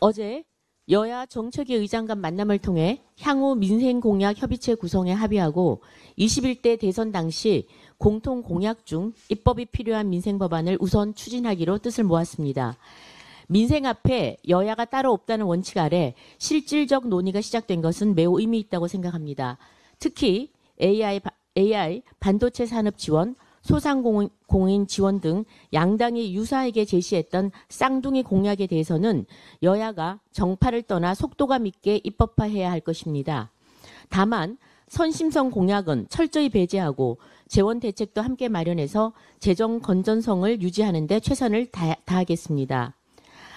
어제 여야 정책위 의장 간 만남을 통해 향후 민생공약협의체 구성에 합의하고 21대 대선 당시 공통 공약 중 입법이 필요한 민생법안을 우선 추진하기로 뜻을 모았습니다. 민생 앞에 여야가 따로 없다는 원칙 아래 실질적 논의가 시작된 것은 매우 의미 있다고 생각합니다. 특히 AI 반도체 산업 지원, 소상공인 지원 등 양당이 유사하게 제시했던 쌍둥이 공약에 대해서는 여야가 정파를 떠나 속도감 있게 입법화해야 할 것입니다. 다만 선심성 공약은 철저히 배제하고 재원 대책도 함께 마련해서 재정 건전성을 유지하는 데 최선을 다하겠습니다.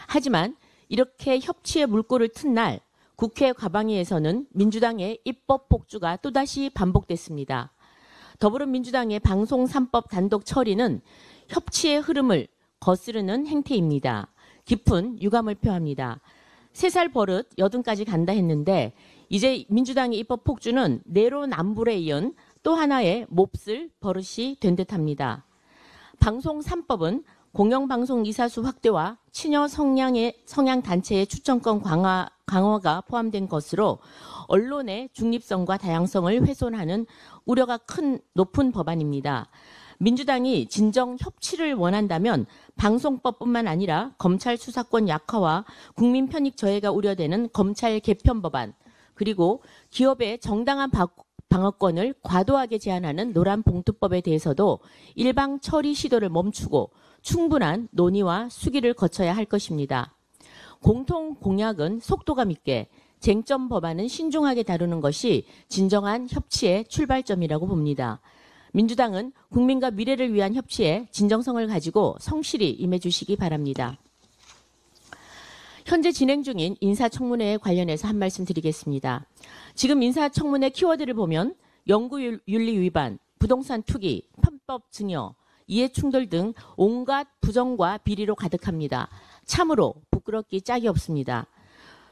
하지만 이렇게 협치의 물꼬를 튼 날 국회 과방위에서는 민주당의 입법 폭주가 또다시 반복됐습니다. 더불어민주당의 방송 3법 단독 처리는 협치의 흐름을 거스르는 행태입니다. 깊은 유감을 표합니다. 3살 버릇 80까지 간다 했는데 이제 민주당의 입법 폭주는 내로남불에 이은 또 하나의 몹쓸 버릇이 된 듯합니다. 방송 3법은 공영방송 이사수 확대와 친여 성향 단체의 추천권 강화가 포함된 것으로 언론의 중립성과 다양성을 훼손하는 우려가 높은 법안입니다. 민주당이 진정 협치를 원한다면 방송법뿐만 아니라 검찰 수사권 약화와 국민 편익 저해가 우려되는 검찰 개편 법안, 그리고 기업의 정당한 방어권을 과도하게 제한하는 노란봉투법에 대해서도 일방 처리 시도를 멈추고 충분한 논의와 수기를 거쳐야 할 것입니다. 공통 공약은 속도감 있게, 쟁점 법안은 신중하게 다루는 것이 진정한 협치의 출발점이라고 봅니다. 민주당은 국민과 미래를 위한 협치에 진정성을 가지고 성실히 임해주시기 바랍니다. 현재 진행 중인 인사청문회에 관련해서 한 말씀 드리겠습니다. 지금 인사청문회 키워드를 보면 영구윤리 위반, 부동산 투기, 편법 증여, 이해충돌 등 온갖 부정과 비리로 가득합니다. 참으로 부끄럽기 짝이 없습니다.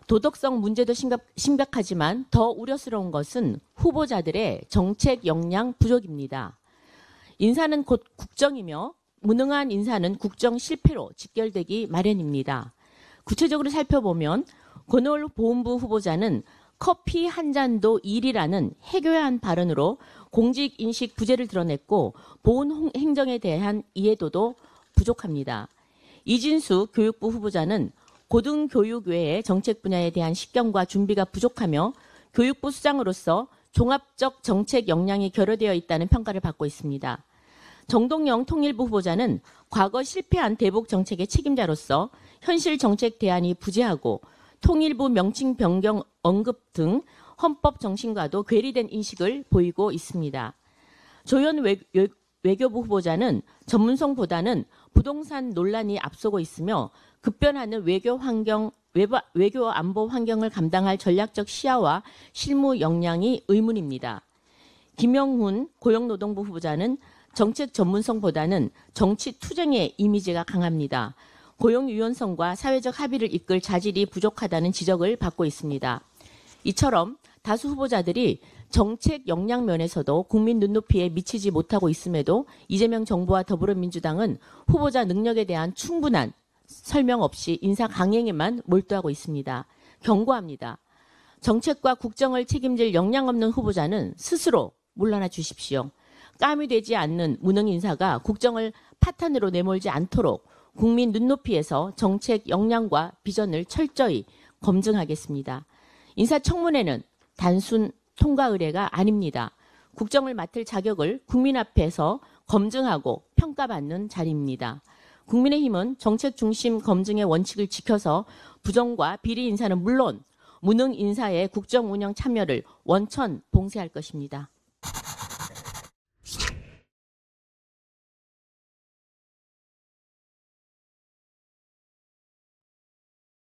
도덕성 문제도 심각하지만 더 우려스러운 것은 후보자들의 정책 역량 부족입니다. 인사는 곧 국정이며 무능한 인사는 국정 실패로 직결되기 마련입니다. 구체적으로 살펴보면 권오을 보훈부 후보자는 커피 한 잔도 일이라는 해교한 발언으로 공직인식 부재를 드러냈고 보훈 행정에 대한 이해도도 부족합니다. 이진수 교육부 후보자는 고등교육 외의 정책 분야에 대한 식견과 준비가 부족하며 교육부 수장으로서 종합적 정책 역량이 결여되어 있다는 평가를 받고 있습니다. 정동영 통일부 후보자는 과거 실패한 대북 정책의 책임자로서 현실 정책 대안이 부재하고 통일부 명칭 변경 언급 등 헌법 정신과도 괴리된 인식을 보이고 있습니다. 조현 외교부 후보자는 전문성보다는 부동산 논란이 앞서고 있으며 급변하는 외교 안보 환경을 감당할 전략적 시야와 실무 역량이 의문입니다. 김영훈 고용노동부 후보자는 정책 전문성보다는 정치 투쟁의 이미지가 강합니다. 고용 유연성과 사회적 합의를 이끌 자질이 부족하다는 지적을 받고 있습니다. 이처럼 다수 후보자들이 정책 역량 면에서도 국민 눈높이에 미치지 못하고 있음에도 이재명 정부와 더불어민주당은 후보자 능력에 대한 충분한 설명 없이 인사 강행에만 몰두하고 있습니다. 경고합니다. 정책과 국정을 책임질 역량 없는 후보자는 스스로 물러나 주십시오. 깜이 되지 않는 무능 인사가 국정을 파탄으로 내몰지 않도록 국민 눈높이에서 정책 역량과 비전을 철저히 검증하겠습니다. 인사청문회는 단순 통과 의례가 아닙니다. 국정을 맡을 자격을 국민 앞에서 검증하고 평가받는 자리입니다. 국민의힘은 정책 중심 검증의 원칙을 지켜서 부정과 비리 인사는 물론 무능 인사의 국정 운영 참여를 원천 봉쇄할 것입니다.